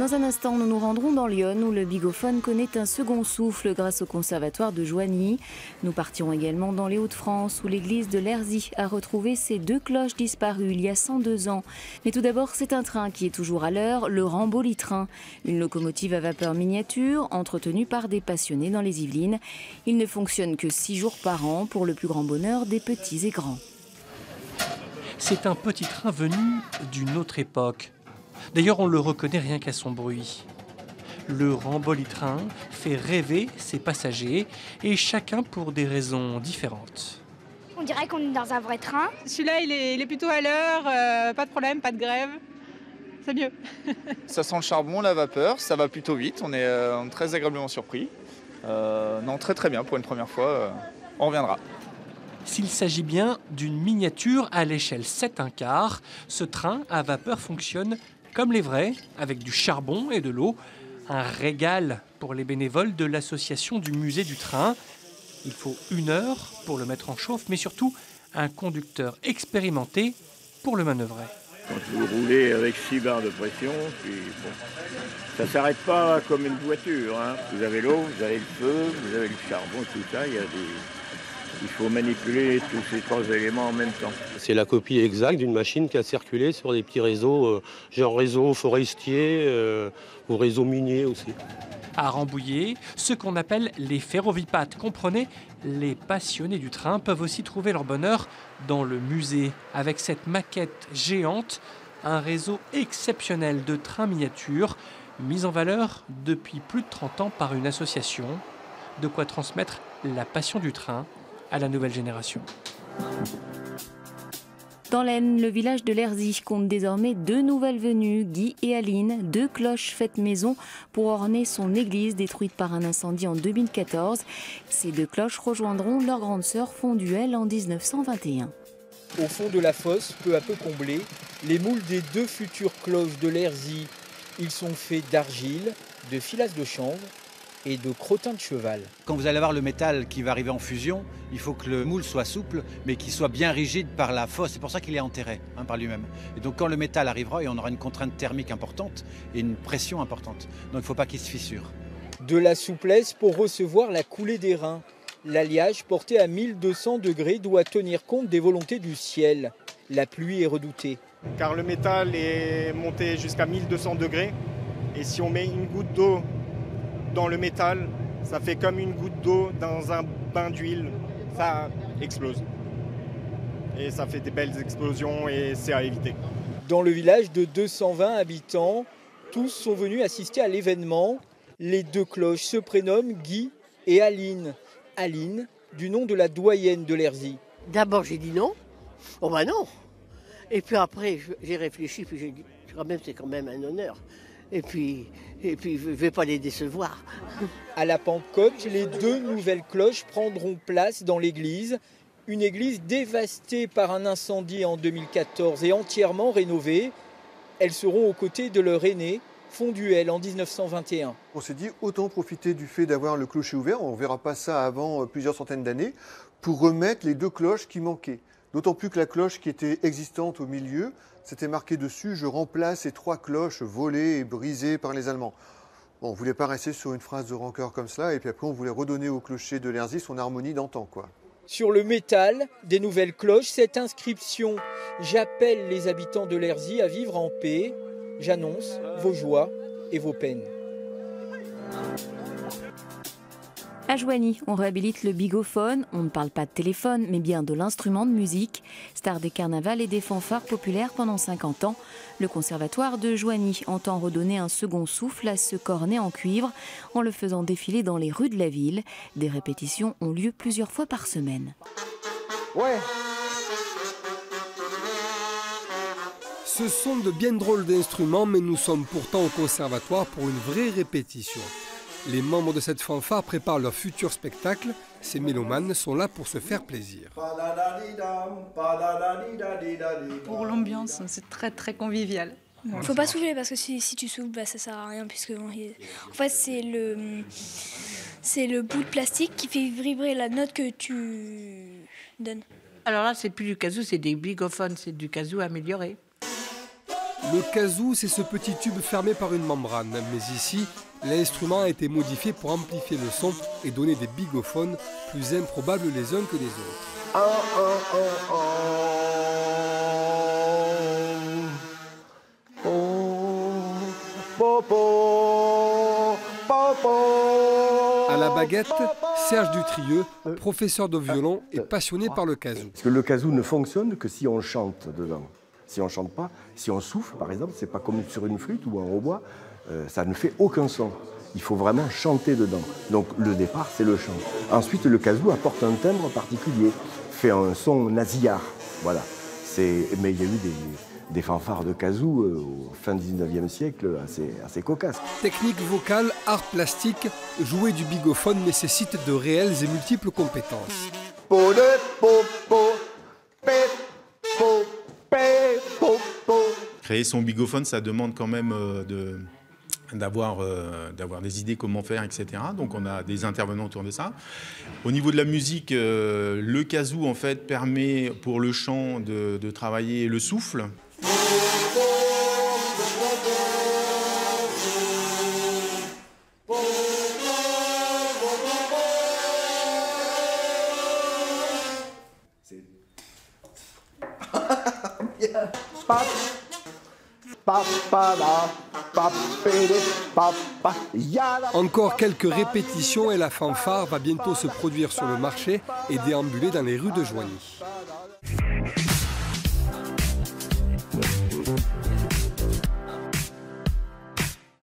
Dans un instant, nous nous rendrons dans l'Yonne où le bigophone connaît un second souffle grâce au conservatoire de Joigny. Nous partirons également dans les Hauts-de-France où l'église de Lerzy a retrouvé ses 2 cloches disparues il y a 102 ans. Mais tout d'abord, c'est un train qui est toujours à l'heure, le Ramboli-train. Une locomotive à vapeur miniature entretenue par des passionnés dans les Yvelines. Il ne fonctionne que 6 jours par an pour le plus grand bonheur des petits et grands. C'est un petit train venu d'une autre époque. D'ailleurs, on le reconnaît rien qu'à son bruit. Le Ramboli-train fait rêver ses passagers, et chacun pour des raisons différentes. On dirait qu'on est dans un vrai train. Celui-là, il est plutôt à l'heure, pas de problème, pas de grève. C'est mieux. Ça sent le charbon, la vapeur, ça va plutôt vite, on est très agréablement surpris. Non, très très bien pour une première fois, on reviendra. S'il s'agit bien d'une miniature à l'échelle 7,25, ce train à vapeur fonctionne comme les vrais, avec du charbon et de l'eau. Un régal pour les bénévoles de l'association du musée du train. Il faut 1 heure pour le mettre en chauffe, mais surtout un conducteur expérimenté pour le manœuvrer. Quand vous roulez avec 6 barres de pression, puis bon, ça ne s'arrête pas comme une voiture. Hein. Vous avez l'eau, vous avez le feu, vous avez le charbon, tout ça. Il faut manipuler tous ces 3 éléments en même temps. C'est la copie exacte d'une machine qui a circulé sur des petits réseaux, genre réseau forestier ou réseau minier aussi. À Rambouillet, ce qu'on appelle les ferrovipates. Comprenez, les passionnés du train peuvent aussi trouver leur bonheur dans le musée. Avec cette maquette géante, un réseau exceptionnel de trains miniatures mis en valeur depuis plus de 30 ans par une association. De quoi transmettre la passion du train à la nouvelle génération. Dans l'Aisne, le village de Lerzy compte désormais 2 nouvelles venues, Guy et Aline, 2 cloches faites maison pour orner son église détruite par un incendie en 2014. Ces 2 cloches rejoindront leur grande sœur fondue, elle, en 1921. Au fond de la fosse, peu à peu comblée, les moules des 2 futures cloches de Lerzy. Ils sont faits d'argile, de filasse de chanvre et de crottin de cheval. Quand vous allez avoir le métal qui va arriver en fusion, il faut que le moule soit souple, mais qu'il soit bien rigide par la fosse. C'est pour ça qu'il est enterré par lui-même. Et donc quand le métal arrivera, on aura une contrainte thermique importante et une pression importante. Donc il ne faut pas qu'il se fissure. De la souplesse pour recevoir la coulée des reins. L'alliage porté à 1200 degrés doit tenir compte des volontés du ciel. La pluie est redoutée. Car le métal est monté jusqu'à 1200 degrés. Et si on met une goutte d'eau dans le métal, ça fait comme une goutte d'eau dans un bain d'huile, ça explose. Et ça fait des belles explosions et c'est à éviter. Dans le village de 220 habitants, tous sont venus assister à l'événement. Les 2 cloches se prénomment Guy et Aline. Aline, du nom de la doyenne de Lerzy. D'abord j'ai dit non. Oh ben non. Et puis après j'ai réfléchi, puis j'ai dit c'est quand même un honneur. Et puis je ne vais pas les décevoir. À la Pentecôte, les 2 nouvelles cloches prendront place dans l'église. Une église dévastée par un incendie en 2014 et entièrement rénovée. Elles seront aux côtés de leur aînée, fondue elle en 1921. On s'est dit autant profiter du fait d'avoir le clocher ouvert, on ne verra pas ça avant plusieurs centaines d'années, pour remettre les 2 cloches qui manquaient. D'autant plus que la cloche qui était existante au milieu, c'était marqué dessus « Je remplace ces 3 cloches volées et brisées par les Allemands ». Bon, on ne voulait pas rester sur une phrase de rancœur comme cela, et puis après on voulait redonner au clocher de Lerzy son harmonie d'antan, quoi. Sur le métal des nouvelles cloches, cette inscription « J'appelle les habitants de Lerzy à vivre en paix. J'annonce vos joies et vos peines ». À Joigny, on réhabilite le bigophone. On ne parle pas de téléphone, mais bien de l'instrument de musique. Star des carnavals et des fanfares populaires pendant 50 ans, le conservatoire de Joigny entend redonner un second souffle à ce cornet en cuivre en le faisant défiler dans les rues de la ville. Des répétitions ont lieu plusieurs fois par semaine. Ouais. Ce sont de bien drôles d'instruments, mais nous sommes pourtant au conservatoire pour une vraie répétition. Les membres de cette fanfare préparent leur futur spectacle. Ces mélomanes sont là pour se faire plaisir. Pour l'ambiance, c'est très très convivial. Faut pas souffler parce que si tu souffles, ça sert à rien puisque en fait c'est le bout de plastique qui fait vibrer la note que tu donnes. Alors là, c'est plus du kazoo, c'est des bigophones, c'est du kazoo amélioré. Le kazoo, c'est ce petit tube fermé par une membrane. Mais ici, l'instrument a été modifié pour amplifier le son et donner des bigophones plus improbables les uns que les autres. À la baguette, Serge Dutrieux, professeur de violon et passionné par le kazoo. Parce que le kazoo ne fonctionne que si on chante dedans. Si on ne chante pas, si on souffle par exemple, c'est pas comme sur une flûte ou un hautbois, ça ne fait aucun son. Il faut vraiment chanter dedans. Donc le départ, c'est le chant. Ensuite, le kazoo apporte un timbre particulier, fait un son nasillard. Voilà. Mais il y a eu des fanfares de kazoo au fin 19e siècle assez cocasses. Technique vocale, art plastique, jouer du bigophone nécessite de réelles et multiples compétences. Créer son bigophone, ça demande quand même d'avoir des idées comment faire, etc. Donc on a des intervenants autour de ça. Au niveau de la musique, le kazoo en fait permet pour le chant de travailler le souffle. Encore quelques répétitions et la fanfare va bientôt se produire sur le marché et déambuler dans les rues de Joigny.